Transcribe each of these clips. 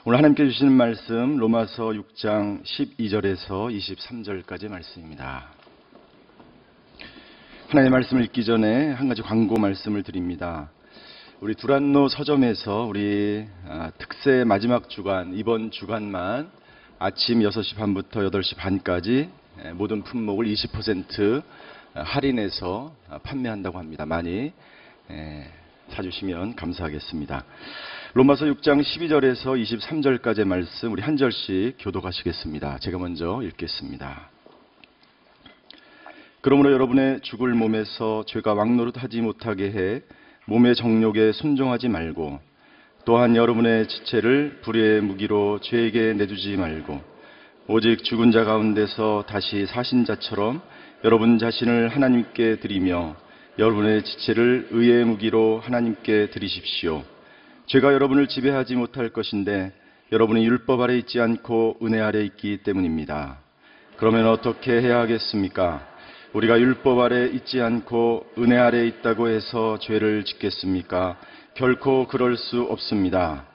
오늘 하나님께 주시는 말씀 로마서 6장 12절에서 23절까지 말씀입니다. 하나님의 말씀을 읽기 전에 한 가지 광고 말씀을 드립니다. 우리 두란노 서점에서 우리 특세 마지막 주간, 이번 주간만 아침 6시 반부터 8시 반까지 모든 품목을 20% 할인해서 판매한다고 합니다. 많이 사주시면 감사하겠습니다. 로마서 6장 12절에서 23절까지의 말씀 우리 한 절씩 교독하시겠습니다. 제가 먼저 읽겠습니다. 그러므로 여러분의 죽을 몸에서 죄가 왕노릇하지 못하게 해 몸의 정욕에 순종하지 말고, 또한 여러분의 지체를 불의의 무기로 죄에게 내주지 말고, 오직 죽은 자 가운데서 다시 사신 자처럼 여러분 자신을 하나님께 드리며 여러분의 지체를 의의 무기로 하나님께 드리십시오. 죄가 여러분을 지배하지 못할 것인데 여러분이 율법 아래 있지 않고 은혜 아래 있기 때문입니다. 그러면 어떻게 해야 하겠습니까? 우리가 율법 아래 있지 않고 은혜 아래 있다고 해서 죄를 짓겠습니까? 결코 그럴 수 없습니다.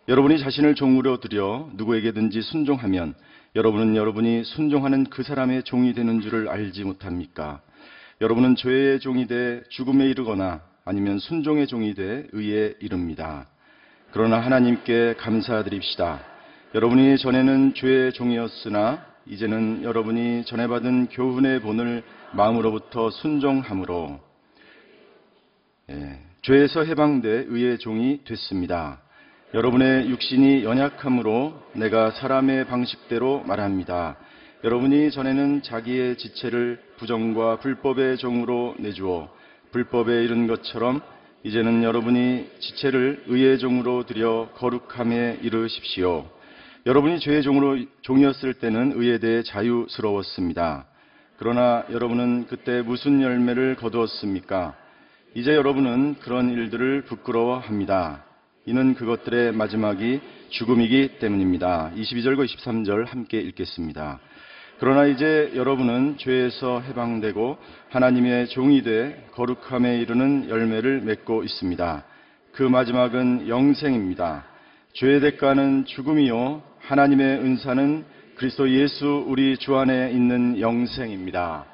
여러분이 자신을 종으로 들여 누구에게든지 순종하면 여러분은 여러분이 순종하는 그 사람의 종이 되는 줄을 알지 못합니까? 여러분은 죄의 종이 돼 죽음에 이르거나 아니면 순종의 종이 돼 의에 이릅니다. 그러나 하나님께 감사드립시다. 여러분이 전에는 죄의 종이었으나 이제는 여러분이 전에 받은 교훈의 본을 마음으로부터 순종함으로 죄에서 해방돼 의의 종이 됐습니다. 여러분의 육신이 연약함으로 내가 사람의 방식대로 말합니다. 여러분이 전에는 자기의 지체를 부정과 불법의 종으로 내주어 불법에 이른 것처럼 이제는 여러분이 지체를 의의 종으로 들여 거룩함에 이르십시오. 여러분이 죄의 종이었을 때는 의에 대해 자유스러웠습니다. 그러나 여러분은 그때 무슨 열매를 거두었습니까? 이제 여러분은 그런 일들을 부끄러워합니다. 이는 그것들의 마지막이 죽음이기 때문입니다. 22절과 23절 함께 읽겠습니다. 그러나 이제 여러분은 죄에서 해방되고 하나님의 종이 돼 거룩함에 이르는 열매를 맺고 있습니다. 그 마지막은 영생입니다. 죄의 대가는 죽음이요 하나님의 은사는 그리스도 예수 우리 주 안에 있는 영생입니다.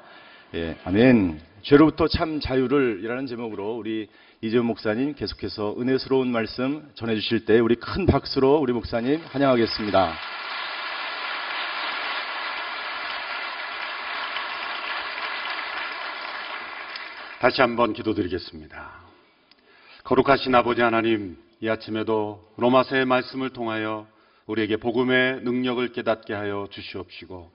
아멘. 죄로부터 참 자유를 이라는 제목으로 우리 이재훈 목사님 계속해서 은혜스러운 말씀 전해주실 때 우리 큰 박수로 우리 목사님 환영하겠습니다. 다시 한번 기도드리겠습니다. 거룩하신 아버지 하나님, 이 아침에도 로마서의 말씀을 통하여 우리에게 복음의 능력을 깨닫게 하여 주시옵시고,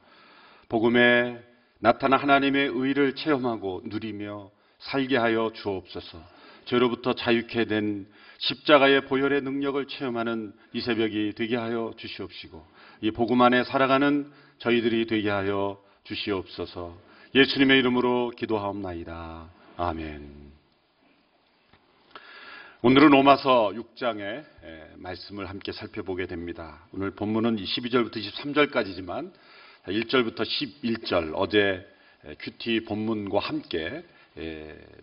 복음에 나타난 하나님의 의를 체험하고 누리며 살게 하여 주옵소서. 죄로부터 자유케 된 십자가의 보혈의 능력을 체험하는 이 새벽이 되게 하여 주시옵시고, 이 복음 안에 살아가는 저희들이 되게 하여 주시옵소서. 예수님의 이름으로 기도하옵나이다. 아멘. 오늘은 로마서 6장의 말씀을 함께 살펴보게 됩니다. 오늘 본문은 12절부터 23절까지지만 1절부터 11절 어제 큐티 본문과 함께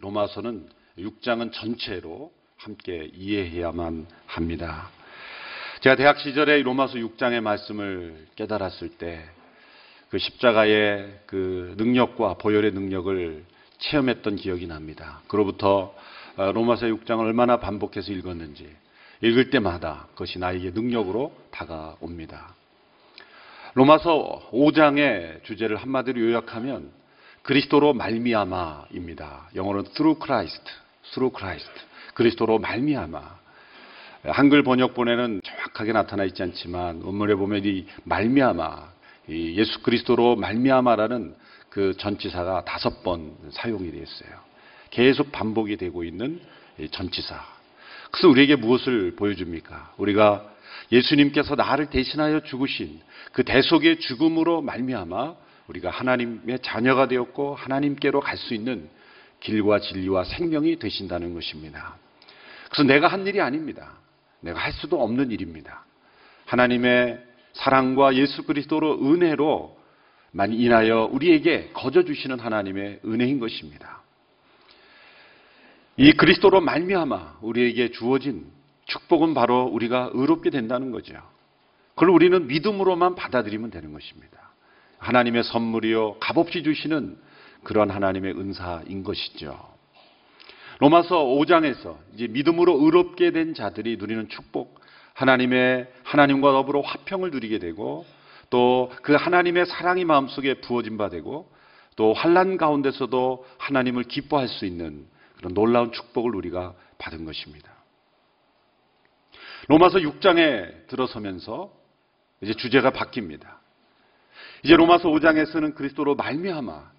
로마서는 6장은 전체로 함께 이해해야만 합니다. 제가 대학 시절에 로마서 6장의 말씀을 깨달았을 때 그 십자가의 그 능력과 보혈의 능력을 체험했던 기억이 납니다. 그로부터 로마서 6장을 얼마나 반복해서 읽었는지 읽을 때마다 그것이 나에게 능력으로 다가옵니다. 로마서 5장의 주제를 한마디로 요약하면 그리스도로 말미암아입니다. 영어로는 through Christ, 그리스도로 말미암아. 한글 번역본에는 정확하게 나타나 있지 않지만 원문에 보면 이 말미암아, 이 예수 그리스도로 말미암아라는 그 전치사가 5번 사용이 되어 있어요. 계속 반복이 되고 있는 전치사. 그래서 우리에게 무엇을 보여줍니까? 우리가 예수님께서 나를 대신하여 죽으신 그 대속의 죽음으로 말미암아 우리가 하나님의 자녀가 되었고 하나님께로 갈 수 있는 길과 진리와 생명이 되신다는 것입니다. 그래서 내가 한 일이 아닙니다. 내가 할 수도 없는 일입니다. 하나님의 사랑과 예수 그리스도로 은혜로 만 인하여 우리에게 거저 주시는 하나님의 은혜인 것입니다. 이 그리스도로 말미암아 우리에게 주어진 축복은 바로 우리가 의롭게 된다는 거죠. 그걸 우리는 믿음으로만 받아들이면 되는 것입니다. 하나님의 선물이요 값없이 주시는 그런 하나님의 은사인 것이죠. 로마서 5장에서 이제 믿음으로 의롭게 된 자들이 누리는 축복, 하나님과 더불어 화평을 누리게 되고 또 그 하나님의 사랑이 마음속에 부어진 바 되고 또 환난 가운데서도 하나님을 기뻐할 수 있는 그런 놀라운 축복을 우리가 받은 것입니다. 로마서 6장에 들어서면서 이제 주제가 바뀝니다. 이제 로마서 5장에서는 그리스도로 말미암아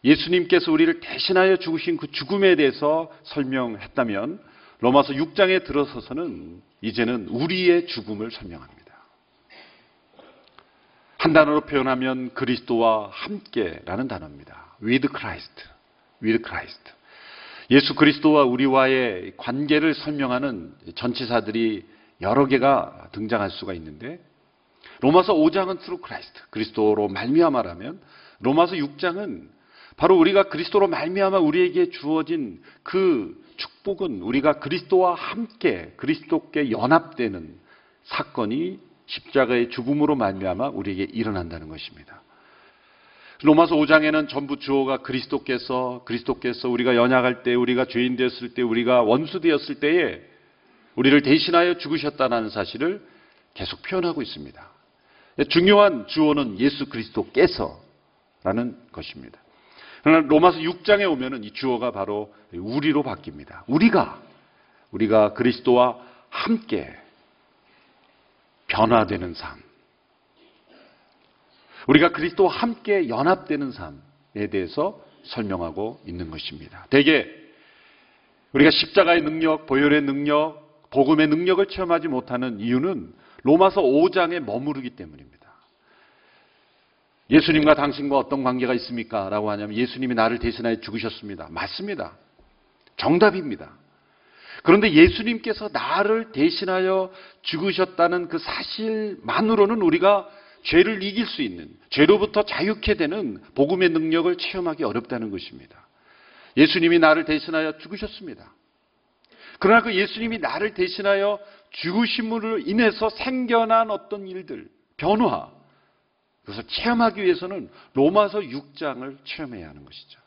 예수님께서 우리를 대신하여 죽으신 그 죽음에 대해서 설명했다면 로마서 6장에 들어서서는 이제는 우리의 죽음을 설명합니다. 한 단어로 표현하면 그리스도와 함께라는 단어입니다. With Christ. With Christ. 예수 그리스도와 우리와의 관계를 설명하는 전치사들이 여러 개가 등장할 수가 있는데 로마서 5장은 through Christ, 그리스도로 말미암아라면 로마서 6장은 바로 우리가 그리스도로 말미암아 우리에게 주어진 그 축복은 우리가 그리스도와 함께 그리스도께 연합되는 사건이 십자가의 죽음으로 말미암아 우리에게 일어난다는 것입니다. 로마서 5장에는 전부 주어가 그리스도께서 우리가 연약할 때, 우리가 죄인 되었을 때, 우리가 원수 되었을 때에 우리를 대신하여 죽으셨다는 사실을 계속 표현하고 있습니다. 중요한 주어는 예수 그리스도께서라는 것입니다. 그러나 로마서 6장에 오면은 이 주어가 바로 우리로 바뀝니다. 우리가 그리스도와 함께 변화되는 삶, 우리가 그리스도와 함께 연합되는 삶에 대해서 설명하고 있는 것입니다. 대개 우리가 십자가의 능력, 보혈의 능력, 복음의 능력을 체험하지 못하는 이유는 로마서 5장에 머무르기 때문입니다. 예수님과 당신과 어떤 관계가 있습니까? 라고 하냐면 예수님이 나를 대신하여 죽으셨습니다. 맞습니다. 정답입니다. 그런데 예수님께서 나를 대신하여 죽으셨다는 그 사실만으로는 우리가 죄를 이길 수 있는, 죄로부터 자유케 되는 복음의 능력을 체험하기 어렵다는 것입니다. 예수님이 나를 대신하여 죽으셨습니다. 그러나 그 예수님이 나를 대신하여 죽으심으로 인해서 생겨난 어떤 일들, 변화, 그것을 체험하기 위해서는 로마서 6장을 체험해야 하는 것이죠.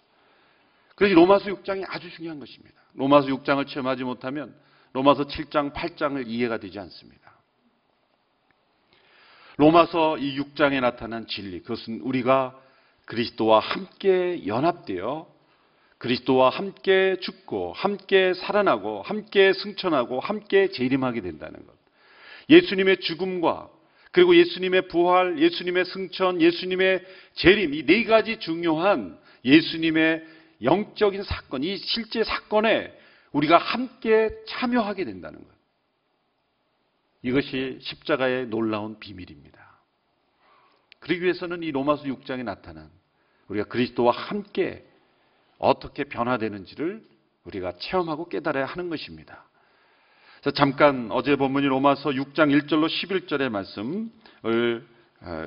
그래서 로마서 6장이 아주 중요한 것입니다. 로마서 6장을 체험하지 못하면 로마서 7장, 8장을 이해가 되지 않습니다. 로마서 이 6장에 나타난 진리, 그것은 우리가 그리스도와 함께 연합되어 그리스도와 함께 죽고 함께 살아나고 함께 승천하고 함께 재림하게 된다는 것. 예수님의 죽음과 그리고 예수님의 부활, 예수님의 승천, 예수님의 재림, 이 네 가지 중요한 예수님의 영적인 사건, 이 실제 사건에 우리가 함께 참여하게 된다는 것. 이것이 십자가의 놀라운 비밀입니다. 그러기 위해서는 이 로마서 6장에 나타난 우리가 그리스도와 함께 어떻게 변화되는지를 우리가 체험하고 깨달아야 하는 것입니다. 자, 잠깐 어제 본문이 로마서 6장 1절로 11절의 말씀을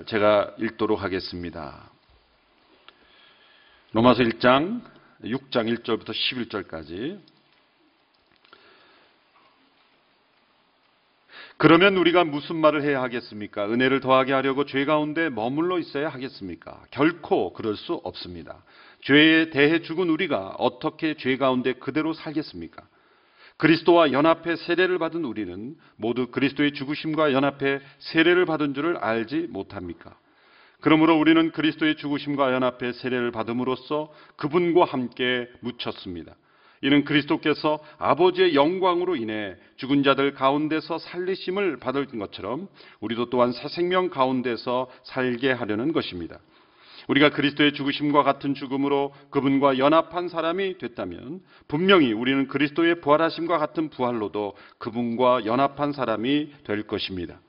제가 읽도록 하겠습니다. 로마서 6장 1절부터 11절까지. 그러면 우리가 무슨 말을 해야 하겠습니까? 은혜를 더하게 하려고 죄 가운데 머물러 있어야 하겠습니까? 결코 그럴 수 없습니다. 죄에 대해 죽은 우리가 어떻게 죄 가운데 그대로 살겠습니까? 그리스도와 연합해 세례를 받은 우리는 모두 그리스도의 죽으심과 연합해 세례를 받은 줄을 알지 못합니까? 그러므로 우리는 그리스도의 죽으심과 연합해 세례를 받음으로써 그분과 함께 묻혔습니다. 이는 그리스도께서 아버지의 영광으로 인해 죽은 자들 가운데서 살리심을 받을 것처럼 우리도 또한 새 생명 가운데서 살게 하려는 것입니다. 우리가 그리스도의 죽으심과 같은 죽음으로 그분과 연합한 사람이 됐다면 분명히 우리는 그리스도의 부활하심과 같은 부활로도 그분과 연합한 사람이 될 것입니다.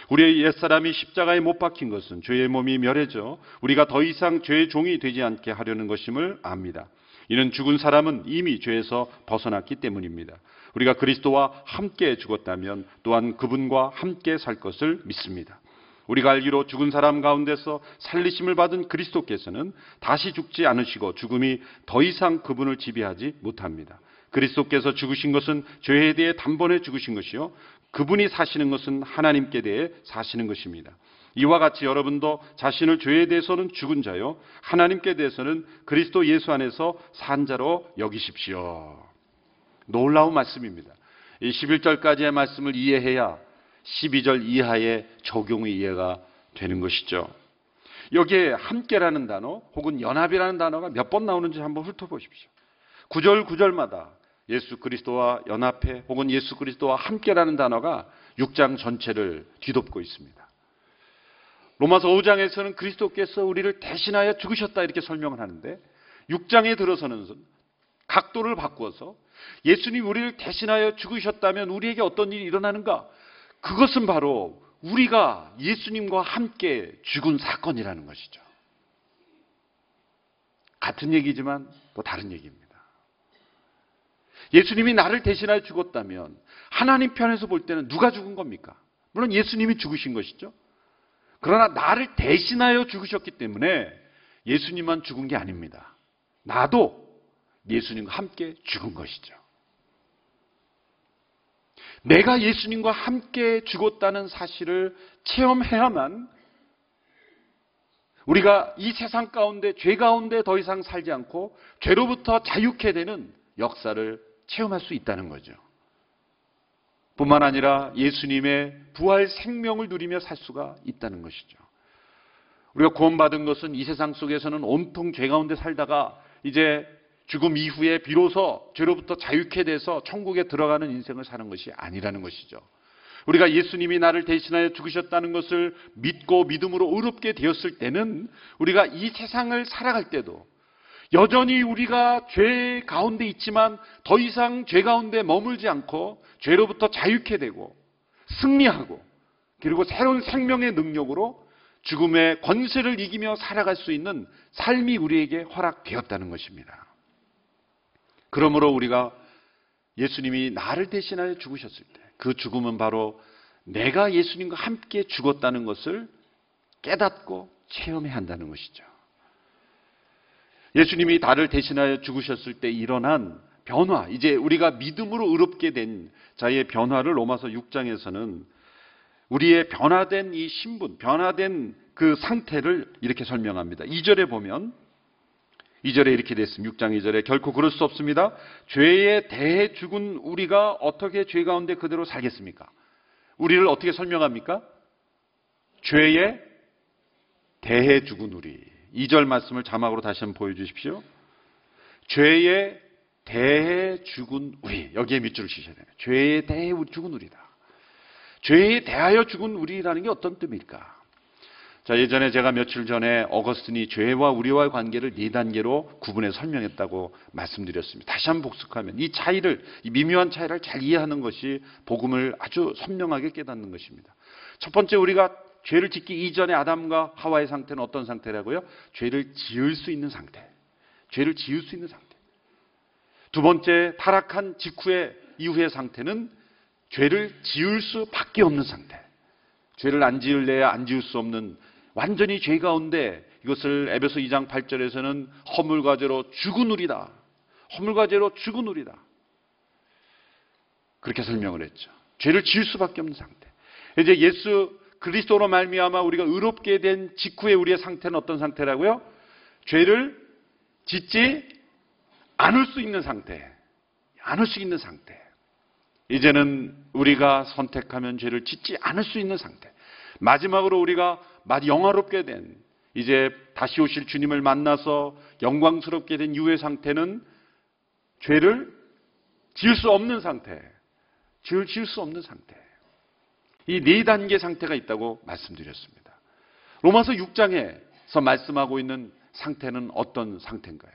우리의 옛사람이 십자가에 못 박힌 것은 죄의 몸이 멸해져 우리가 더 이상 죄의 종이 되지 않게 하려는 것임을 압니다. 이는 죽은 사람은 이미 죄에서 벗어났기 때문입니다. 우리가 그리스도와 함께 죽었다면 또한 그분과 함께 살 것을 믿습니다. 우리가 알기로 죽은 사람 가운데서 살리심을 받은 그리스도께서는 다시 죽지 않으시고 죽음이 더 이상 그분을 지배하지 못합니다. 그리스도께서 죽으신 것은 죄에 대해 단번에 죽으신 것이요 그분이 사시는 것은 하나님께 대해 사시는 것입니다. 이와 같이 여러분도 자신을 죄에 대해서는 죽은 자요, 하나님께 대해서는 그리스도 예수 안에서 산 자로 여기십시오. 놀라운 말씀입니다. 이 11절까지의 말씀을 이해해야 12절 이하의 적용의 이해가 되는 것이죠. 여기에 함께라는 단어 혹은 연합이라는 단어가 몇 번 나오는지 한번 훑어보십시오. 9절마다 예수 그리스도와 연합해 혹은 예수 그리스도와 함께라는 단어가 6장 전체를 뒤덮고 있습니다. 로마서 5장에서는 그리스도께서 우리를 대신하여 죽으셨다 이렇게 설명을 하는데 6장에 들어서는 각도를 바꾸어서 예수님이 우리를 대신하여 죽으셨다면 우리에게 어떤 일이 일어나는가? 그것은 바로 우리가 예수님과 함께 죽은 사건이라는 것이죠. 같은 얘기지만 또 다른 얘기입니다. 예수님이 나를 대신하여 죽었다면 하나님 편에서 볼 때는 누가 죽은 겁니까? 물론 예수님이 죽으신 것이죠. 그러나 나를 대신하여 죽으셨기 때문에 예수님만 죽은 게 아닙니다. 나도 예수님과 함께 죽은 것이죠. 내가 예수님과 함께 죽었다는 사실을 체험해야만 우리가 이 세상 가운데 죄 가운데 더 이상 살지 않고 죄로부터 자유케 되는 역사를 체험할 수 있다는 거죠. 뿐만 아니라 예수님의 부활 생명을 누리며 살 수가 있다는 것이죠. 우리가 구원받은 것은 이 세상 속에서는 온통 죄 가운데 살다가 이제 죽음 이후에 비로소 죄로부터 자유케 돼서 천국에 들어가는 인생을 사는 것이 아니라는 것이죠. 우리가 예수님이 나를 대신하여 죽으셨다는 것을 믿고 믿음으로 의롭게 되었을 때는 우리가 이 세상을 살아갈 때도 여전히 우리가 죄 가운데 있지만 더 이상 죄 가운데 머물지 않고 죄로부터 자유케 되고 승리하고 그리고 새로운 생명의 능력으로 죽음의 권세를 이기며 살아갈 수 있는 삶이 우리에게 허락되었다는 것입니다. 그러므로 우리가 예수님이 나를 대신하여 죽으셨을 때 그 죽음은 바로 내가 예수님과 함께 죽었다는 것을 깨닫고 체험해야 한다는 것이죠. 예수님이 나를 대신하여 죽으셨을 때 일어난 변화, 이제 우리가 믿음으로 의롭게 된 자의 변화를 로마서 6장에서는 우리의 변화된 이 신분, 변화된 그 상태를 이렇게 설명합니다. 2절에 보면 2절에 이렇게 되어 있습니다. 6장 2절에 결코 그럴 수 없습니다. 죄에 대해 죽은 우리가 어떻게 죄 가운데 그대로 살겠습니까? 우리를 어떻게 설명합니까? 죄에 대해 죽은 우리. 2절 말씀을 자막으로 다시 한번 보여주십시오. 죄에 대해 죽은 우리. 여기에 밑줄을 치셔야 돼요. 죄에 대해 죽은 우리다. 죄에 대하여 죽은 우리라는 게 어떤 뜻입니까? 자, 예전에 제가 며칠 전에 어거스틴이 죄와 우리와의 관계를 4단계로 구분해 설명했다고 말씀드렸습니다. 다시 한번 복습하면 이 차이를, 이 미묘한 차이를 잘 이해하는 것이 복음을 아주 선명하게 깨닫는 것입니다. 첫 번째, 우리가 죄를 짓기 이전에 아담과 하와의 상태는 어떤 상태라고요? 죄를 지을 수 있는 상태. 죄를 지을 수 있는 상태. 두 번째, 타락한 직후의 이후의 상태는 죄를 지을 수밖에 없는 상태. 죄를 안 지을래야 안 지을 수 없는 완전히 죄 가운데, 이것을 에베소 2장 8절에서는 허물과 죄로 죽은 우리다. 허물과 죄로 죽은 우리다. 그렇게 설명을 했죠. 죄를 지을 수밖에 없는 상태. 이제 예수 그리스도로 말미암아 우리가 의롭게 된 직후에 우리의 상태는 어떤 상태라고요? 죄를 짓지 않을 수 있는 상태. 않을 수 있는 상태. 이제는 우리가 선택하면 죄를 짓지 않을 수 있는 상태. 마지막으로 우리가 영화롭게 된, 이제 다시 오실 주님을 만나서 영광스럽게 된 이후의 상태는 죄를 지을 수 없는 상태. 죄를 지을 수 없는 상태. 이 4단계 상태가 있다고 말씀드렸습니다. 로마서 6장에서 말씀하고 있는 상태는 어떤 상태인가요?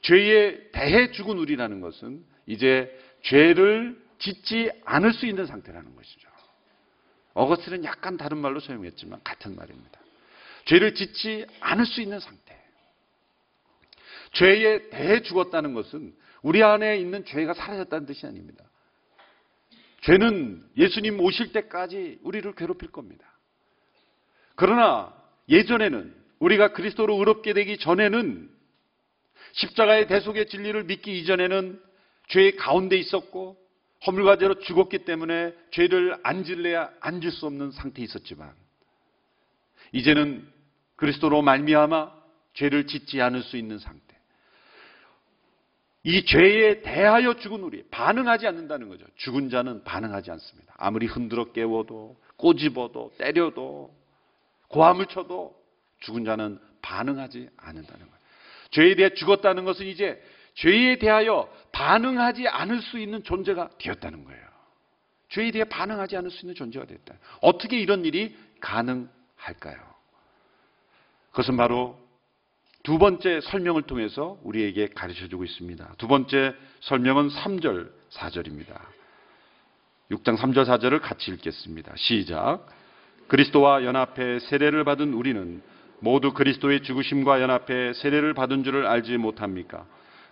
죄에 대해 죽은 우리라는 것은 이제 죄를 짓지 않을 수 있는 상태라는 것이죠. 어거스틴은 약간 다른 말로 사용했지만 같은 말입니다. 죄를 짓지 않을 수 있는 상태. 죄에 대해 죽었다는 것은 우리 안에 있는 죄가 사라졌다는 뜻이 아닙니다. 죄는 예수님 오실 때까지 우리를 괴롭힐 겁니다. 그러나 예전에는, 우리가 그리스도로 의롭게 되기 전에는, 십자가의 대속의 진리를 믿기 이전에는 죄 가운데 있었고 허물과 죄로 죽었기 때문에 죄를 앉을래야 앉을 수 없는 상태에 있었지만 이제는 그리스도로 말미암아 죄를 짓지 않을 수 있는 상태. 이 죄에 대하여 죽은 우리, 반응하지 않는다는 거죠. 죽은 자는 반응하지 않습니다. 아무리 흔들어 깨워도 꼬집어도 때려도 고함을 쳐도 죽은 자는 반응하지 않는다는 거예요. 죄에 대해 죽었다는 것은 이제 죄에 대하여 반응하지 않을 수 있는 존재가 되었다는 거예요. 죄에 대해 반응하지 않을 수 있는 존재가 되었다. 어떻게 이런 일이 가능할까요? 그것은 바로 두 번째 설명을 통해서 우리에게 가르쳐주고 있습니다. 두 번째 설명은 3절, 4절입니다. 6장 3절, 4절을 같이 읽겠습니다. 시작. 그리스도와 연합해 세례를 받은 우리는 모두 그리스도의 죽으심과 연합해 세례를 받은 줄을 알지 못합니까?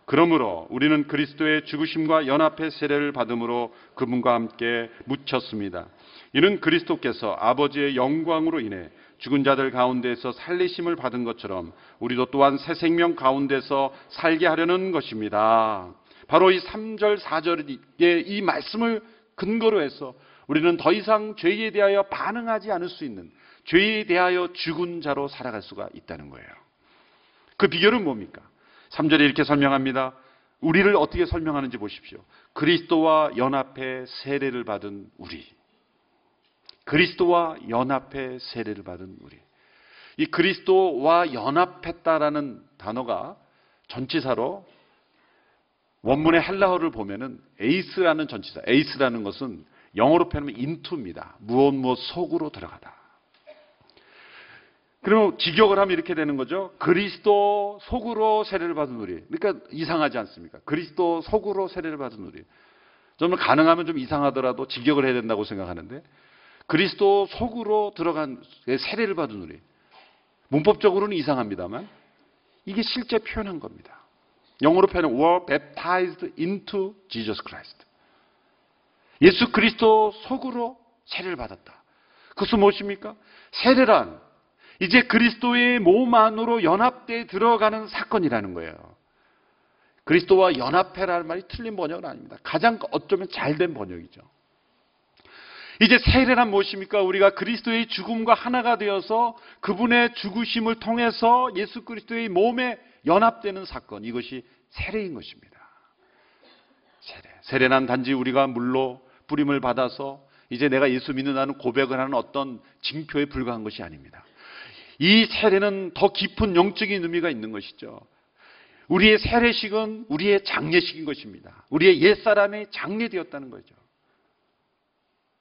그러므로 우리는 그리스도의 죽으심과 연합해 세례를 받음으로 그분과 함께 묻혔습니다. 이는 그리스도께서 아버지의 영광으로 인해 죽은 자들 가운데서 살리심을 받은 것처럼 우리도 또한 새 생명 가운데서 살게 하려는 것입니다. 바로 이 3절, 4절의 이 말씀을 근거로 해서 우리는 더 이상 죄에 대하여 반응하지 않을 수 있는, 죄에 대하여 죽은 자로 살아갈 수가 있다는 거예요. 그 비결은 뭡니까? 3절에 이렇게 설명합니다. 우리를 어떻게 설명하는지 보십시오. 그리스도와 연합해 세례를 받은 우리. 그리스도와 연합해 세례를 받은 우리. 이 그리스도와 연합했다라는 단어가 전치사로 원문의 헬라어를 보면은 에이스라는 전치사. 에이스라는 것은 영어로 표현하면 into입니다. 무엇 속으로 들어가다. 그러면 직역을 하면 이렇게 되는 거죠. 그리스도 속으로 세례를 받은 우리. 그러니까 이상하지 않습니까? 그리스도 속으로 세례를 받은 우리. 저는 가능하면 좀 이상하더라도 직역을 해야 된다고 생각하는데 그리스도 속으로 들어간 세례를 받은 우리. 문법적으로는 이상합니다만 이게 실제 표현한 겁니다. 영어로 표현은 were baptized into Jesus Christ. 예수 그리스도 속으로 세례를 받았다. 그것은 무엇입니까? 세례란 이제 그리스도의 몸 안으로 연합되어 들어가는 사건이라는 거예요. 그리스도와 연합해라는 말이 틀린 번역은 아닙니다. 가장 어쩌면 잘된 번역이죠. 이제 세례란 무엇입니까? 우리가 그리스도의 죽음과 하나가 되어서 그분의 죽으심을 통해서 예수 그리스도의 몸에 연합되는 사건, 이것이 세례인 것입니다. 세례란 단지 우리가 물로 뿌림을 받아서 이제 내가 예수 믿는다는 고백을 하는 어떤 징표에 불과한 것이 아닙니다. 이 세례는 더 깊은 영적인 의미가 있는 것이죠. 우리의 세례식은 우리의 장례식인 것입니다. 우리의 옛사람이 장례되었다는 거죠.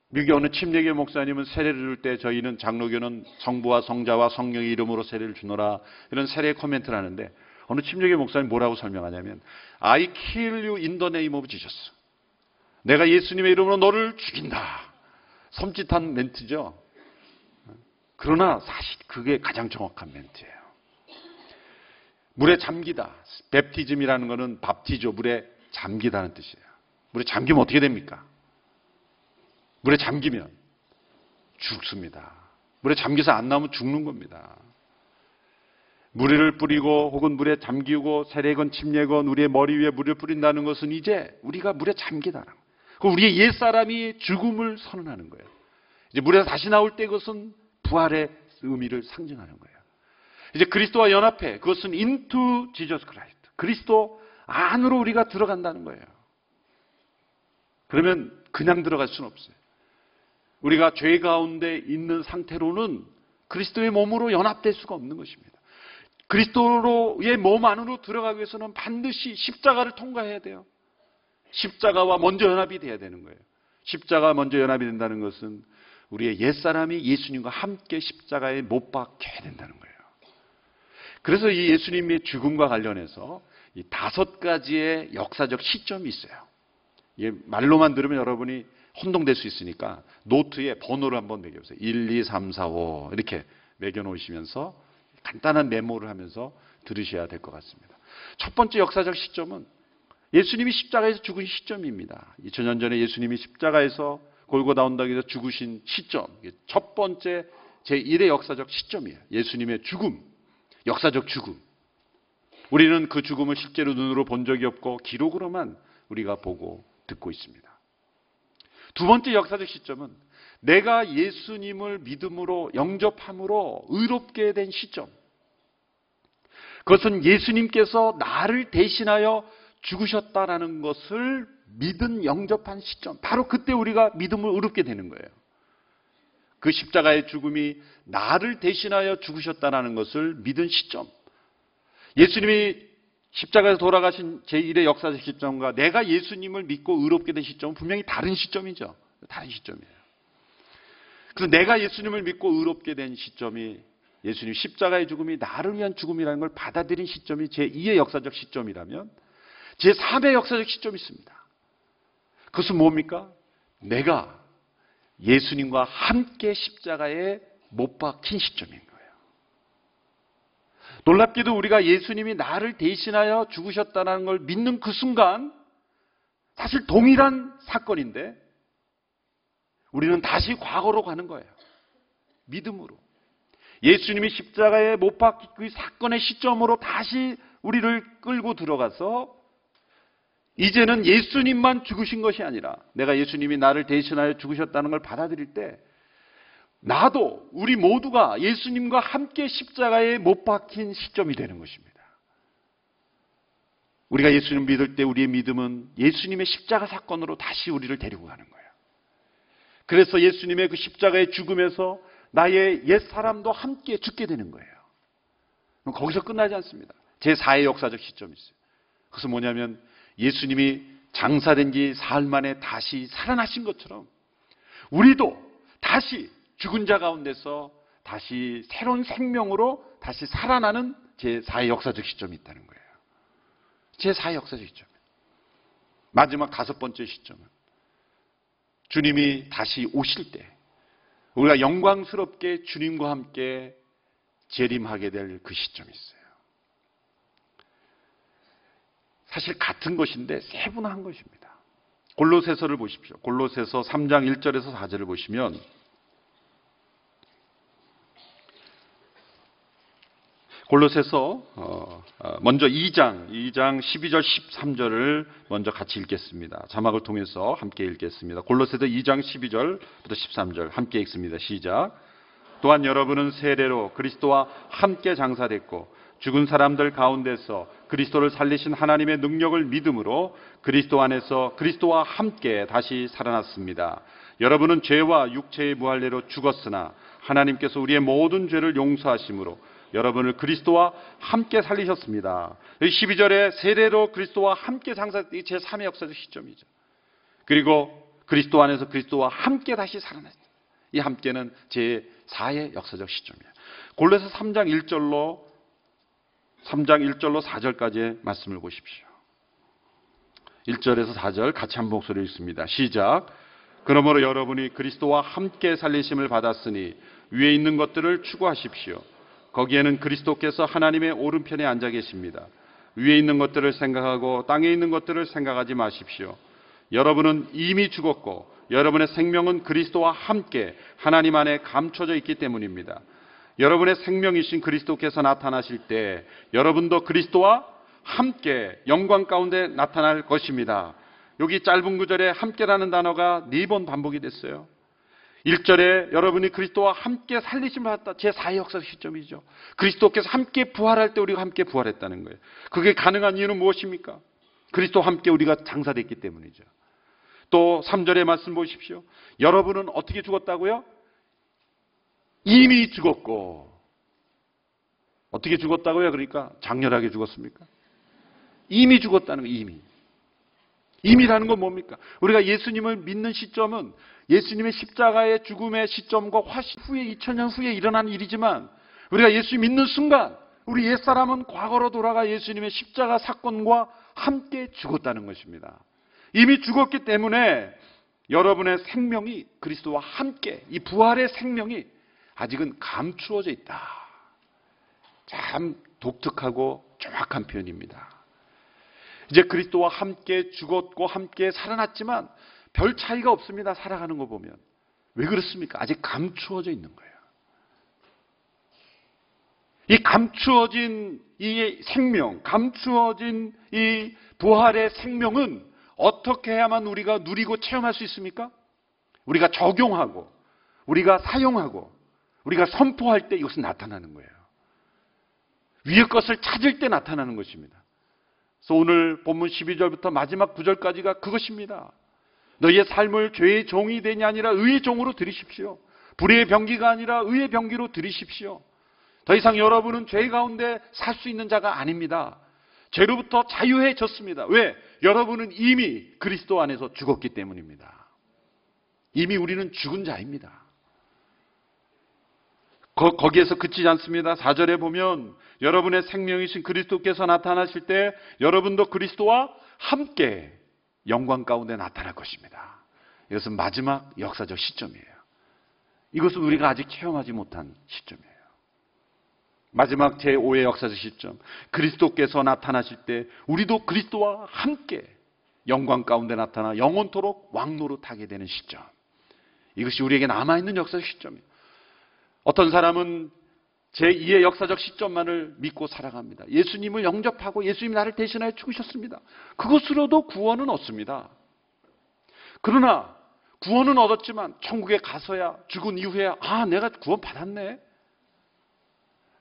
미국의 어느 침례교 목사님은 세례를 줄 때 저희는 장로교는 성부와 성자와 성령의 이름으로 세례를 주노라 이런 세례 코멘트를 하는데 어느 침례교 목사님 뭐라고 설명하냐면 I kill you in the name of Jesus. 내가 예수님의 이름으로 너를 죽인다. 섬찟한 멘트죠. 그러나 사실 그게 가장 정확한 멘트예요. 물에 잠기다. 베프티즘이라는 것은 밥티죠. 물에 잠기다는 뜻이에요. 물에 잠기면 어떻게 됩니까? 물에 잠기면 죽습니다. 물에 잠겨서 안 나오면 죽는 겁니다. 물을 뿌리고 혹은 물에 잠기고 세례건 침례건 우리의 머리 위에 물을 뿌린다는 것은 이제 우리가 물에 잠기다라는 거예요. 우리의 옛사람이 죽음을 선언하는 거예요. 이제 물에서 다시 나올 때 그것은 부활의 의미를 상징하는 거예요. 이제 그리스도와 연합해. 그것은 into Jesus Christ. 그리스도 안으로 우리가 들어간다는 거예요. 그러면 그냥 들어갈 수는 없어요. 우리가 죄 가운데 있는 상태로는 그리스도의 몸으로 연합될 수가 없는 것입니다. 그리스도의 몸 안으로 들어가기 위해서는 반드시 십자가를 통과해야 돼요. 십자가와 먼저 연합이 돼야 되는 거예요. 십자가 먼저 연합이 된다는 것은 우리의 옛사람이 예수님과 함께 십자가에 못 박혀야 된다는 거예요. 그래서 이 예수님의 죽음과 관련해서 이 5가지의 역사적 시점이 있어요. 이게 말로만 들으면 여러분이 혼동될 수 있으니까 노트에 번호를 한번 매겨보세요. 1, 2, 3, 4, 5 이렇게 매겨놓으시면서 간단한 메모를 하면서 들으셔야 될 것 같습니다. 첫 번째 역사적 시점은 예수님이 십자가에서 죽은 시점입니다. 2000년 전에 예수님이 십자가에서 골고다 언덕에서 죽으신 시점. 첫 번째 제1의 역사적 시점이에요. 예수님의 죽음, 역사적 죽음. 우리는 그 죽음을 실제로 눈으로 본 적이 없고 기록으로만 우리가 보고 듣고 있습니다. 두 번째 역사적 시점은 내가 예수님을 믿음으로 영접함으로 의롭게 된 시점. 그것은 예수님께서 나를 대신하여 죽으셨다라는 것을 믿은 영접한 시점. 바로 그때 우리가 믿음을 의롭게 되는 거예요. 그 십자가의 죽음이 나를 대신하여 죽으셨다라는 것을 믿은 시점. 예수님이 십자가에서 돌아가신 제1의 역사적 시점과 내가 예수님을 믿고 의롭게 된 시점은 분명히 다른 시점이죠. 다른 시점이에요. 그래서 내가 예수님을 믿고 의롭게 된 시점이 예수님 십자가의 죽음이 나를 위한 죽음이라는 걸 받아들인 시점이 제2의 역사적 시점이라면 제3의 역사적 시점이 있습니다. 그것은 뭡니까? 내가 예수님과 함께 십자가에 못 박힌 시점인 거예요. 놀랍게도 우리가 예수님이 나를 대신하여 죽으셨다는 걸 믿는 그 순간 사실 동일한 사건인데 우리는 다시 과거로 가는 거예요. 믿음으로. 예수님이 십자가에 못 박힌 그 사건의 시점으로 다시 우리를 끌고 들어가서 이제는 예수님만 죽으신 것이 아니라 내가 예수님이 나를 대신하여 죽으셨다는 걸 받아들일 때 나도 우리 모두가 예수님과 함께 십자가에 못 박힌 시점이 되는 것입니다. 우리가 예수님 믿을 때 우리의 믿음은 예수님의 십자가 사건으로 다시 우리를 데리고 가는 거예요. 그래서 예수님의 그 십자가의 죽음에서 나의 옛사람도 함께 죽게 되는 거예요. 거기서 끝나지 않습니다. 제4의 역사적 시점이 있어요. 그것은 뭐냐면 예수님이 장사된 지 사흘 만에 다시 살아나신 것처럼 우리도 다시 죽은 자 가운데서 다시 새로운 생명으로 다시 살아나는 제4의 역사적 시점이 있다는 거예요. 제4의 역사적 시점. 마지막 5번째 시점은 주님이 다시 오실 때 우리가 영광스럽게 주님과 함께 재림하게 될 그 시점이 있어요. 사실 같은 것인데 세분화한 것입니다. 골로새서를 보십시오. 골로새서 3장 1절에서 4절을 보시면 골로새서 먼저 2장 12절 13절을 먼저 같이 읽겠습니다. 자막을 통해서 함께 읽겠습니다. 골로새서 2장 12절부터 13절 함께 읽습니다. 시작. 또한 여러분은 세례로 그리스도와 함께 장사됐고 죽은 사람들 가운데서 그리스도를 살리신 하나님의 능력을 믿음으로 그리스도 안에서 그리스도와 함께 다시 살아났습니다. 여러분은 죄와 육체의 무할례로 죽었으나 하나님께서 우리의 모든 죄를 용서하심으로 여러분을 그리스도와 함께 살리셨습니다. 12절에 세례로 그리스도와 함께 장사됐던 제3의 역사적 시점이죠. 그리고 그리스도 안에서 그리스도와 함께 다시 살아났습니다. 이 함께는 제4의 역사적 시점이에요. 골로새 3장 1절로 4절까지의 말씀을 보십시오. 1절에서 4절 같이 한 목소리로 읽습니다. 시작. 그러므로 여러분이 그리스도와 함께 살리심을 받았으니 위에 있는 것들을 추구하십시오. 거기에는 그리스도께서 하나님의 오른편에 앉아 계십니다. 위에 있는 것들을 생각하고 땅에 있는 것들을 생각하지 마십시오. 여러분은 이미 죽었고 여러분의 생명은 그리스도와 함께 하나님 안에 감춰져 있기 때문입니다. 여러분의 생명이신 그리스도께서 나타나실 때 여러분도 그리스도와 함께 영광 가운데 나타날 것입니다. 여기 짧은 구절에 함께라는 단어가 4번 반복이 됐어요. 1절에 여러분이 그리스도와 함께 살리심을 받았다. 제4의 역사적 시점이죠. 그리스도께서 함께 부활할 때 우리가 함께 부활했다는 거예요. 그게 가능한 이유는 무엇입니까? 그리스도와 함께 우리가 장사됐기 때문이죠. 또 3절의 말씀 보십시오. 여러분은 어떻게 죽었다고요? 이미 죽었고. 어떻게 죽었다고요? 그러니까 장렬하게 죽었습니까? 이미 죽었다는 거예요. 이미. 이미라는 건 뭡니까? 우리가 예수님을 믿는 시점은 예수님의 십자가의 죽음의 시점과 훨씬 후에 2000년 후에 일어난 일이지만 우리가 예수 믿는 순간 우리 옛사람은 과거로 돌아가 예수님의 십자가 사건과 함께 죽었다는 것입니다. 이미 죽었기 때문에 여러분의 생명이 그리스도와 함께 이 부활의 생명이 아직은 감추어져 있다. 참 독특하고 정확한 표현입니다. 이제 그리스도와 함께 죽었고 함께 살아났지만 별 차이가 없습니다. 살아가는 거 보면. 왜 그렇습니까? 아직 감추어져 있는 거예요. 이 감추어진 이 생명, 감추어진 이 부활의 생명은 어떻게 해야만 우리가 누리고 체험할 수 있습니까? 우리가 적용하고 우리가 사용하고 우리가 선포할 때 이것은 나타나는 거예요. 위의 것을 찾을 때 나타나는 것입니다. 그래서 오늘 본문 12절부터 마지막 9절까지가 그것입니다. 너희의 삶을 죄의 종이 되니 아니라 의의 종으로 들이십시오. 불의의 병기가 아니라 의의 병기로 들이십시오. 더 이상 여러분은 죄 가운데 살 수 있는 자가 아닙니다. 죄로부터 자유해졌습니다. 왜? 여러분은 이미 그리스도 안에서 죽었기 때문입니다. 이미 우리는 죽은 자입니다. 거기에서 그치지 않습니다. 4절에 보면 여러분의 생명이신 그리스도께서 나타나실 때 여러분도 그리스도와 함께 영광 가운데 나타날 것입니다. 이것은 마지막 역사적 시점이에요. 이것은 우리가 아직 체험하지 못한 시점이에요. 마지막 제5의 역사적 시점, 그리스도께서 나타나실 때 우리도 그리스도와 함께 영광 가운데 나타나 영원토록 왕노릇하게 되는 시점. 이것이 우리에게 남아있는 역사적 시점이에요. 어떤 사람은 제2의 역사적 시점만을 믿고 살아갑니다. 예수님을 영접하고 예수님이 나를 대신하여 죽으셨습니다. 그것으로도 구원은 얻습니다. 그러나 구원은 얻었지만 천국에 가서야, 죽은 이후에 내가 구원 받았네.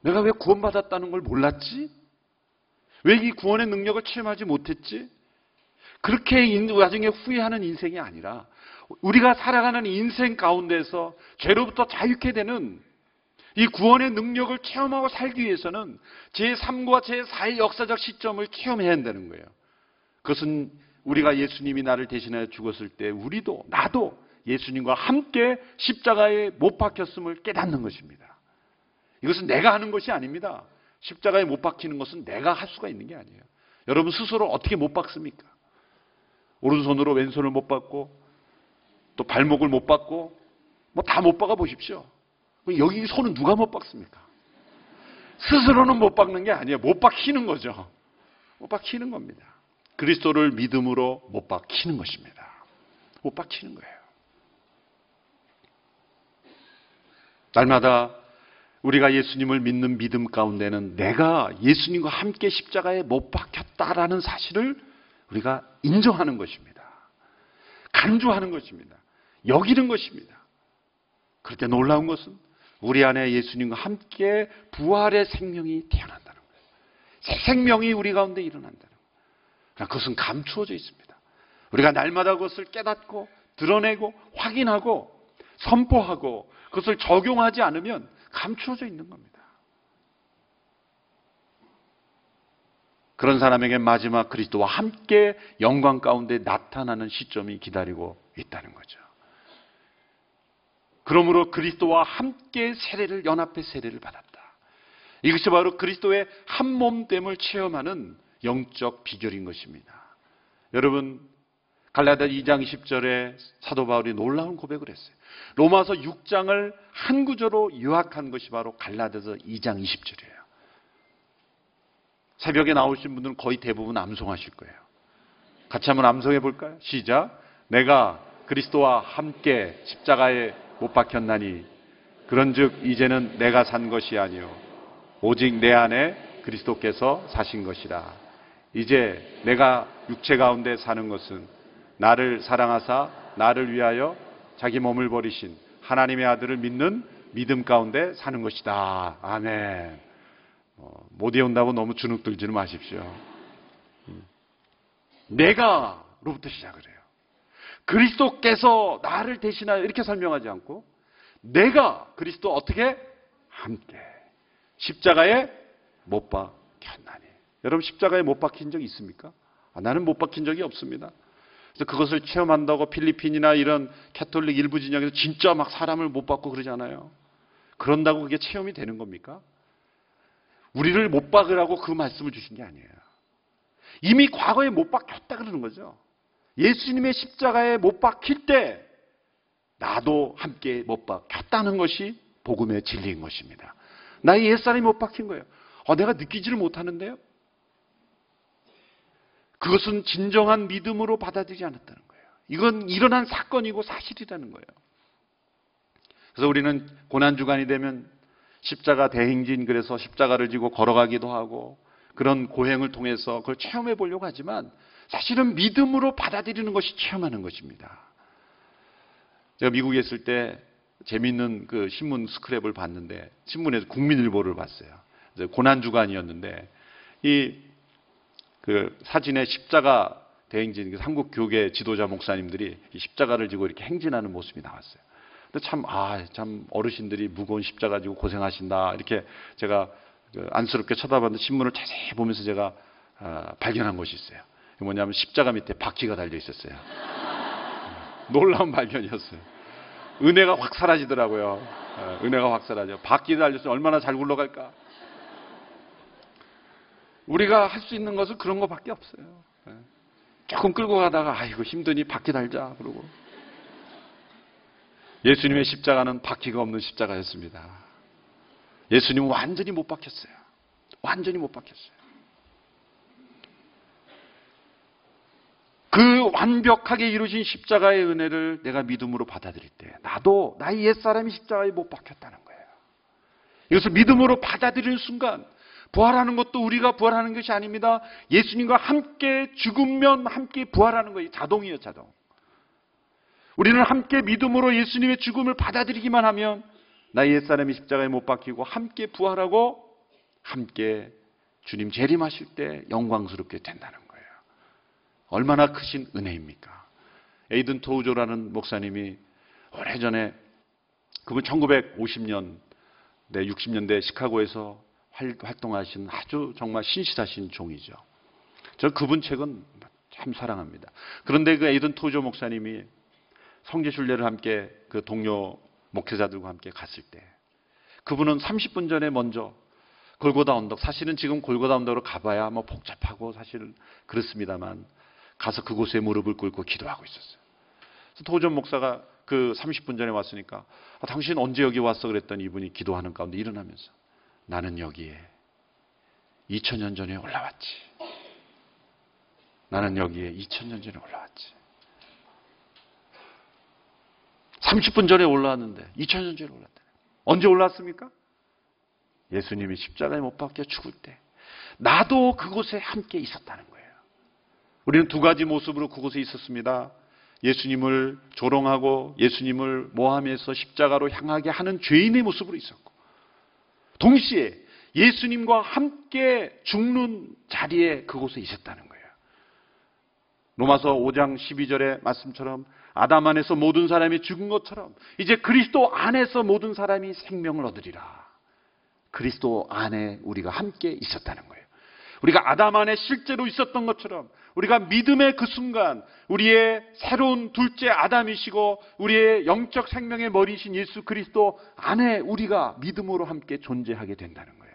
내가 왜 구원 받았다는 걸 몰랐지? 왜 이 구원의 능력을 체험하지 못했지? 그렇게 나중에 후회하는 인생이 아니라 우리가 살아가는 인생 가운데서 죄로부터 자유케 되는 이 구원의 능력을 체험하고 살기 위해서는 제3과 제4의 역사적 시점을 체험해야 한다는 거예요. 그것은 우리가 예수님이 나를 대신하여 죽었을 때 우리도 나도 예수님과 함께 십자가에 못 박혔음을 깨닫는 것입니다. 이것은 내가 하는 것이 아닙니다. 십자가에 못 박히는 것은 내가 할 수가 있는 게 아니에요. 여러분 스스로 어떻게 못 박습니까? 오른손으로 왼손을 못 박고 또 발목을 못 박고 뭐 다 못 박아 보십시오. 여기 손은 누가 못 박습니까? 스스로는 못 박는 게 아니에요. 못 박히는 거죠. 못 박히는 겁니다. 그리스도를 믿음으로 못 박히는 것입니다. 못 박히는 거예요. 날마다 우리가 예수님을 믿는 믿음 가운데는 내가 예수님과 함께 십자가에 못 박혔다라는 사실을 우리가 인정하는 것입니다. 간주하는 것입니다. 여기는 것입니다. 그럴 때 놀라운 것은 우리 안에 예수님과 함께 부활의 생명이 태어난다는 거예요. 새 생명이 우리 가운데 일어난다는 거예요. 그것은 감추어져 있습니다. 우리가 날마다 그것을 깨닫고 드러내고 확인하고 선포하고 그것을 적용하지 않으면 감추어져 있는 겁니다. 그런 사람에게 마지막 그리스도와 함께 영광 가운데 나타나는 시점이 기다리고 있다는 거죠. 그러므로 그리스도와 함께 세례를 연합해 세례를 받았다. 이것이 바로 그리스도의 한 몸됨을 체험하는 영적 비결인 것입니다. 여러분 갈라디아 2장 10절에 사도 바울이 놀라운 고백을 했어요. 로마서 6장을 한 구절로 요약한 것이 바로 갈라디아서 2장 20절이에요. 새벽에 나오신 분들은 거의 대부분 암송하실 거예요. 같이 한번 암송해 볼까요? 시작. 내가 그리스도와 함께 십자가에 못 박혔나니 그런즉 이제는 내가 산 것이 아니요 오직 내 안에 그리스도께서 사신 것이라. 이제 내가 육체 가운데 사는 것은 나를 사랑하사 나를 위하여 자기 몸을 버리신 하나님의 아들을 믿는 믿음 가운데 사는 것이다. 아멘. 못 외운다고 너무 주눅 들지는 마십시오. 내가로부터 시작을 해요. 그리스도께서 나를 대신하여 이렇게 설명하지 않고 내가 그리스도 어떻게? 함께 십자가에 못 박혔나니. 여러분 십자가에 못 박힌 적이 있습니까? 나는 못 박힌 적이 없습니다. 그래서 그것을 체험한다고 필리핀이나 이런 캐톨릭 일부 진영에서 진짜 막 사람을 못 박고 그러잖아요. 그런다고 그게 체험이 되는 겁니까? 우리를 못 박으라고 그 말씀을 주신 게 아니에요. 이미 과거에 못 박혔다 그러는 거죠. 예수님의 십자가에 못 박힐 때 나도 함께 못 박혔다는 것이 복음의 진리인 것입니다. 나의 옛사람이 못 박힌 거예요. 내가 느끼지를 못하는데요. 그것은 진정한 믿음으로 받아들이지 않았다는 거예요. 이건 일어난 사건이고 사실이라는 거예요. 그래서 우리는 고난주간이 되면 십자가 대행진, 그래서 십자가를 지고 걸어가기도 하고 그런 고행을 통해서 그걸 체험해 보려고 하지만 사실은 믿음으로 받아들이는 것이 체험하는 것입니다. 제가 미국에 있을 때 재미있는 그 신문 스크랩을 봤는데, 신문에서 국민일보를 봤어요. 고난주간이었는데 이 그 사진에 십자가 대행진, 한국 교계 지도자 목사님들이 이 십자가를 지고 이렇게 행진하는 모습이 나왔어요. 근데 참 어르신들이 무거운 십자가 지고 고생하신다, 이렇게 제가 안쓰럽게 쳐다봤는데 신문을 자세히 보면서 제가 발견한 것이 있어요. 뭐냐면 십자가 밑에 바퀴가 달려 있었어요. 놀라운 발견이었어요. 은혜가 확 사라지더라고요. 은혜가 확 사라져. 바퀴 달렸으면 얼마나 잘 굴러갈까. 우리가 할 수 있는 것은 그런 것밖에 없어요. 조금 끌고 가다가 아이고 힘드니 바퀴 달자 그러고. 예수님의 십자가는 바퀴가 없는 십자가였습니다. 예수님은 완전히 못 박혔어요. 완전히 못 박혔어요. 그 완벽하게 이루어진 십자가의 은혜를 내가 믿음으로 받아들일 때 나도 나의 옛사람이 십자가에 못 박혔다는 거예요. 이것을 믿음으로 받아들이는 순간 부활하는 것도 우리가 부활하는 것이 아닙니다. 예수님과 함께 죽으면 함께 부활하는 거예요. 자동이에요, 자동. 우리는 함께 믿음으로 예수님의 죽음을 받아들이기만 하면 나의 옛사람이 십자가에 못 박히고 함께 부활하고 함께 주님 재림하실 때 영광스럽게 된다는 거예요. 얼마나 크신 은혜입니까? 에이든 토우조라는 목사님이 오래전에, 그분 1950년대, 60년대 시카고에서 활동하신 아주 정말 신실하신 종이죠. 저 그분 책은 참 사랑합니다. 그런데 그 에이든 토우조 목사님이 성지순례를 함께 그 동료 목회자들과 함께 갔을 때 그분은 30분 전에 먼저 골고다 언덕, 사실은 지금 골고다 언덕으로 가봐야 뭐 복잡하고 사실 그렇습니다만 가서 그곳에 무릎을 꿇고 기도하고 있었어요. 그래서 토우조 목사가 그 30분 전에 왔으니까 당신 언제 여기 왔어? 그랬더니 이분이 기도하는 가운데 일어나면서 나는 여기에 2000년 전에 올라왔지. 나는 여기에 2000년 전에 올라왔지. 30분 전에 올라왔는데 2000년 전에 올랐다. 언제 올랐습니까? 예수님이 십자가에 못 박혀 죽을 때 나도 그곳에 함께 있었다는 거예요. 우리는 두 가지 모습으로 그곳에 있었습니다. 예수님을 조롱하고 예수님을 모함해서 십자가로 향하게 하는 죄인의 모습으로 있었고, 동시에 예수님과 함께 죽는 자리에 그곳에 있었다는 거예요. 로마서 5장 12절의 말씀처럼 아담 안에서 모든 사람이 죽은 것처럼 이제 그리스도 안에서 모든 사람이 생명을 얻으리라. 그리스도 안에 우리가 함께 있었다는 거예요. 우리가 아담 안에 실제로 있었던 것처럼 우리가 믿음의 그 순간 우리의 새로운 둘째 아담이시고 우리의 영적 생명의 머리이신 예수 그리스도 안에 우리가 믿음으로 함께 존재하게 된다는 거예요.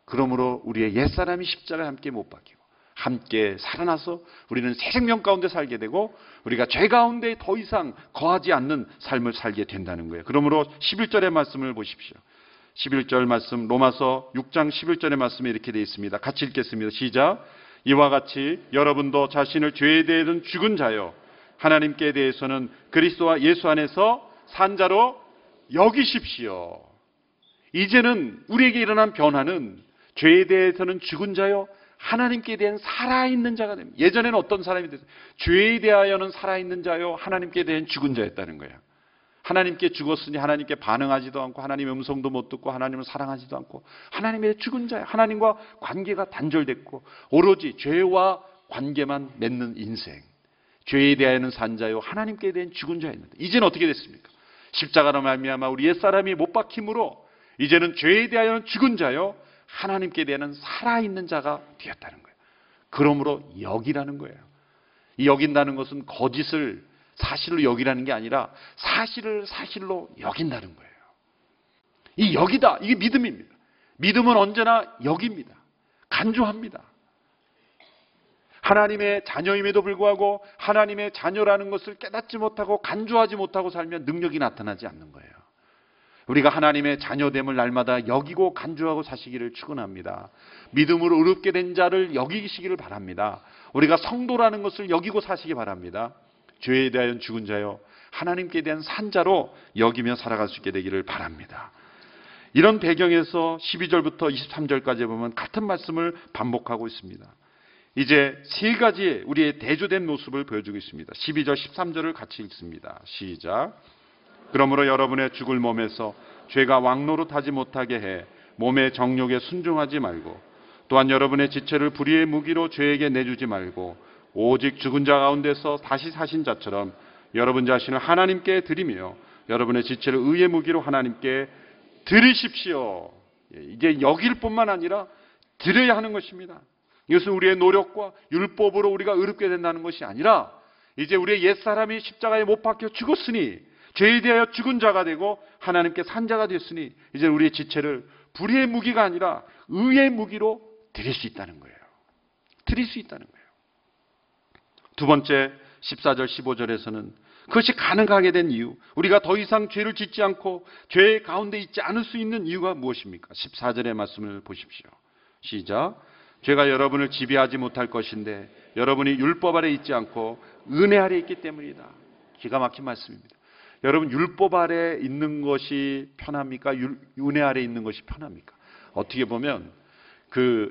그러므로 우리의 옛사람이 십자가에 함께 못 박히고 함께 살아나서 우리는 새 생명 가운데 살게 되고 우리가 죄 가운데 더 이상 거하지 않는 삶을 살게 된다는 거예요. 그러므로 11절의 말씀을 보십시오. 11절 말씀, 로마서 6장 11절의 말씀에 이렇게 되어 있습니다. 같이 읽겠습니다. 시작. 이와 같이 여러분도 자신을 죄에 대해서는 죽은 자요 하나님께 대해서는 그리스도와 예수 안에서 산 자로 여기십시오. 이제는 우리에게 일어난 변화는 죄에 대해서는 죽은 자요 하나님께 대한 살아있는 자가 됩니다. 예전에는 어떤 사람이 됐어요? 죄에 대하여는 살아있는 자요 하나님께 대한 죽은 자였다는 거예요. 하나님께 죽었으니 하나님께 반응하지도 않고 하나님의 음성도 못 듣고 하나님을 사랑하지도 않고 하나님의 죽은 자야. 하나님과 관계가 단절됐고 오로지 죄와 관계만 맺는 인생. 죄에 대하여는 산 자요 하나님께 대한 죽은 자였는데 이제는 어떻게 됐습니까? 십자가로 말미암아 우리 옛사람이 못 박힘으로 이제는 죄에 대하여는 죽은 자요 하나님께 대한 살아있는 자가 되었다는 거예요. 그러므로 여기라는 거예요. 이 여긴다는 것은 거짓을 사실로 여기라는 게 아니라 사실을 사실로 여긴다는 거예요. 이 여기다, 이게 믿음입니다. 믿음은 언제나 여기입니다. 간주합니다. 하나님의 자녀임에도 불구하고 하나님의 자녀라는 것을 깨닫지 못하고 간주하지 못하고 살면 능력이 나타나지 않는 거예요. 우리가 하나님의 자녀됨을 날마다 여기고 간주하고 사시기를 축원합니다. 믿음으로 의롭게 된 자를 여기시기를 바랍니다. 우리가 성도라는 것을 여기고 사시기 바랍니다. 죄에 대하여 죽은 자요 하나님께 대한 산자로 여기며 살아갈 수 있게 되기를 바랍니다. 이런 배경에서 12절부터 23절까지 보면 같은 말씀을 반복하고 있습니다. 이제 세 가지의 우리의 대조된 모습을 보여주고 있습니다. 12절, 13절을 같이 읽습니다. 시작. 그러므로 여러분의 죽을 몸에서 죄가 왕노릇하지 못하게 해 몸의 정욕에 순종하지 말고, 또한 여러분의 지체를 불의의 무기로 죄에게 내주지 말고, 오직 죽은 자 가운데서 다시 사신 자처럼 여러분 자신을 하나님께 드리며 여러분의 지체를 의의 무기로 하나님께 드리십시오. 이게 여길 뿐만 아니라 드려야 하는 것입니다. 이것은 우리의 노력과 율법으로 우리가 의롭게 된다는 것이 아니라, 이제 우리의 옛사람이 십자가에 못 박혀 죽었으니 죄에 대하여 죽은 자가 되고 하나님께 산 자가 됐으니 이제 우리의 지체를 불의의 무기가 아니라 의의 무기로 드릴 수 있다는 거예요. 드릴 수 있다는 거예요. 두 번째 14절 15절에서는 그것이 가능하게 된 이유, 우리가 더 이상 죄를 짓지 않고 죄 가운데 있지 않을 수 있는 이유가 무엇입니까? 14절의 말씀을 보십시오. 시작. 죄가 여러분을 지배하지 못할 것인데 여러분이 율법 아래 있지 않고 은혜 아래 있기 때문이다. 기가 막힌 말씀입니다. 여러분, 율법 아래 있는 것이 편합니까? 은혜 아래 있는 것이 편합니까? 어떻게 보면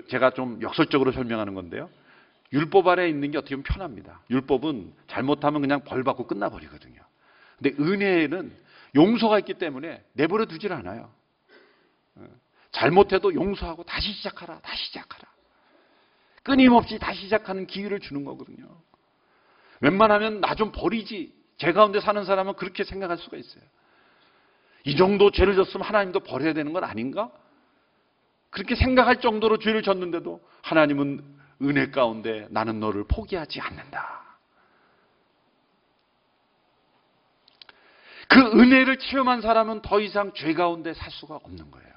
제가 좀 역설적으로 설명하는 건데요. 율법 아래 있는 게 어떻게 보면 편합니다. 율법은 잘못하면 그냥 벌 받고 끝나버리거든요. 근데 은혜는 용서가 있기 때문에 내버려 두질 않아요. 잘못해도 용서하고 다시 시작하라, 다시 시작하라. 끊임없이 다시 시작하는 기회를 주는 거거든요. 웬만하면 나 좀 버리지. 죄 가운데 사는 사람은 그렇게 생각할 수가 있어요. 이 정도 죄를 졌으면 하나님도 버려야 되는 건 아닌가? 그렇게 생각할 정도로 죄를 졌는데도 하나님은 은혜 가운데 나는 너를 포기하지 않는다. 그 은혜를 체험한 사람은 더 이상 죄 가운데 살 수가 없는 거예요.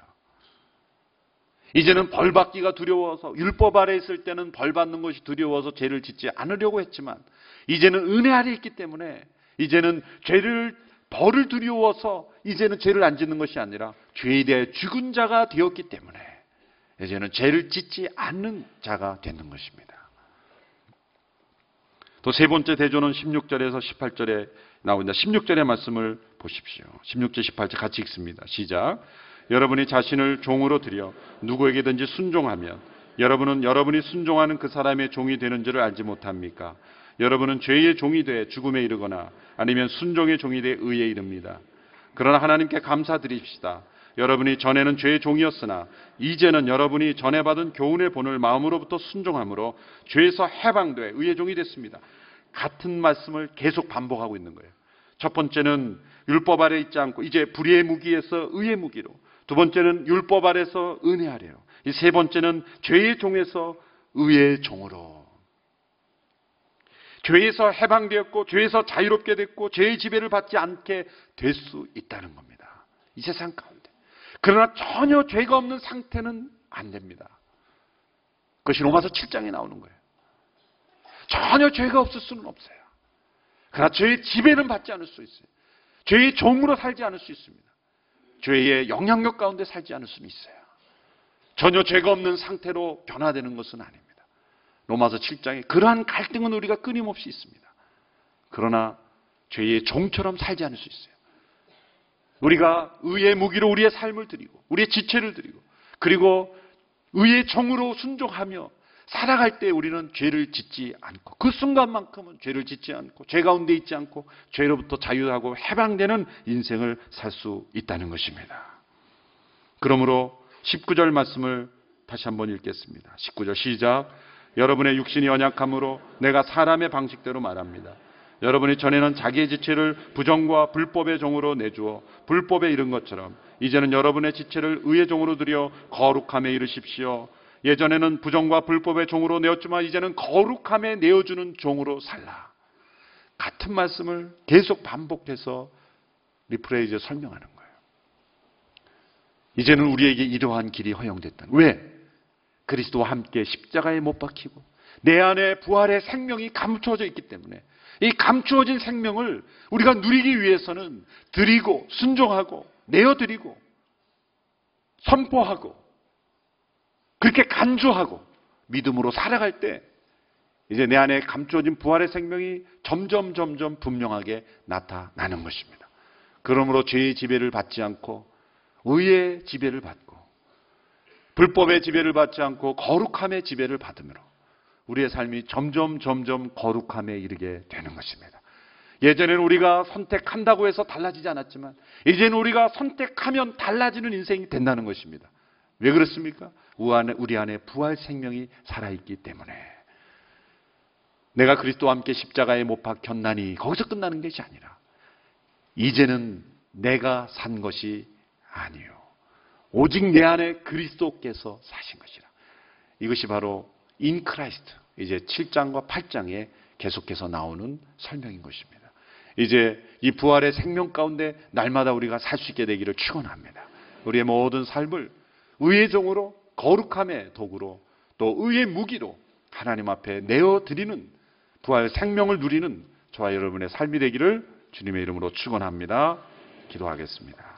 이제는 벌 받기가 두려워서, 율법 아래 있을 때는 벌 받는 것이 두려워서 죄를 짓지 않으려고 했지만 이제는 은혜 아래 있기 때문에 이제는 벌을 두려워서 이제는 죄를 안 짓는 것이 아니라 죄에 대해 죽은 자가 되었기 때문에 이제는 죄를 짓지 않는 자가 되는 것입니다. 또 세 번째 대조는 16절에서 18절에 나옵니다. 16절의 말씀을 보십시오. 16절 18절 같이 읽습니다. 시작. 여러분이 자신을 종으로 드려 누구에게든지 순종하면 여러분은 여러분이 순종하는 그 사람의 종이 되는 줄을 알지 못합니까? 여러분은 죄의 종이 돼 죽음에 이르거나 아니면 순종의 종이 돼 의에 이릅니다. 그러나 하나님께 감사드립시다. 여러분이 전에는 죄의 종이었으나 이제는 여러분이 전에 받은 교훈의 본을 마음으로부터 순종함으로 죄에서 해방돼 의의 종이 됐습니다. 같은 말씀을 계속 반복하고 있는 거예요. 첫 번째는 율법 아래 있지 않고 이제 불의의 무기에서 의의 무기로, 두 번째는 율법 아래서 은혜 아래로, 이 세 번째는 죄의 종에서 의의 종으로. 죄에서 해방되었고 죄에서 자유롭게 됐고 죄의 지배를 받지 않게 될 수 있다는 겁니다. 이 세상 가운데. 그러나 전혀 죄가 없는 상태는 안 됩니다. 그것이 로마서 7장에 나오는 거예요. 전혀 죄가 없을 수는 없어요. 그러나 죄의 지배는 받지 않을 수 있어요. 죄의 종으로 살지 않을 수 있습니다. 죄의 영향력 가운데 살지 않을 수는 있어요. 전혀 죄가 없는 상태로 변화되는 것은 아닙니다. 로마서 7장에 그러한 갈등은 우리가 끊임없이 있습니다. 그러나 죄의 종처럼 살지 않을 수 있어요. 우리가 의의 무기로 우리의 삶을 드리고 우리의 지체를 드리고 그리고 의의 종으로 순종하며 살아갈 때 우리는 죄를 짓지 않고 그 순간만큼은 죄를 짓지 않고 죄 가운데 있지 않고 죄로부터 자유하고 해방되는 인생을 살 수 있다는 것입니다. 그러므로 19절 말씀을 다시 한번 읽겠습니다. 19절 시작. 여러분의 육신이 연약함으로 내가 사람의 방식대로 말합니다. 여러분이 전에는 자기의 지체를 부정과 불법의 종으로 내주어 불법에 이른 것처럼 이제는 여러분의 지체를 의의 종으로 들여 거룩함에 이르십시오. 예전에는 부정과 불법의 종으로 내었지만 이제는 거룩함에 내어주는 종으로 살라. 같은 말씀을 계속 반복해서 리프레이즈 설명하는 거예요. 이제는 우리에게 이러한 길이 허용됐다. 왜? 그리스도와 함께 십자가에 못 박히고 내 안에 부활의 생명이 감추어져 있기 때문에 이 감추어진 생명을 우리가 누리기 위해서는 드리고 순종하고 내어드리고 선포하고 그렇게 간주하고 믿음으로 살아갈 때 이제 내 안에 감추어진 부활의 생명이 점점 분명하게 나타나는 것입니다. 그러므로 죄의 지배를 받지 않고 의의 지배를 받고 불법의 지배를 받지 않고 거룩함의 지배를 받으므로 우리의 삶이 점점 거룩함에 이르게 되는 것입니다. 예전에는 우리가 선택한다고 해서 달라지지 않았지만 이제는 우리가 선택하면 달라지는 인생이 된다는 것입니다. 왜 그렇습니까? 우리 안에 부활 생명이 살아있기 때문에. 내가 그리스도와 함께 십자가에 못 박혔나니 거기서 끝나는 것이 아니라 이제는 내가 산 것이 아니요 오직 내 안에 그리스도께서 사신 것이라. 이것이 바로 in Christ, 이제 7장과 8장에 계속해서 나오는 설명인 것입니다. 이제 이 부활의 생명 가운데 날마다 우리가 살 수 있게 되기를 축원합니다. 우리의 모든 삶을 의의 종으로, 거룩함의 도구로, 또 의의 무기로 하나님 앞에 내어드리는 부활 생명을 누리는 저와 여러분의 삶이 되기를 주님의 이름으로 축원합니다. 기도하겠습니다.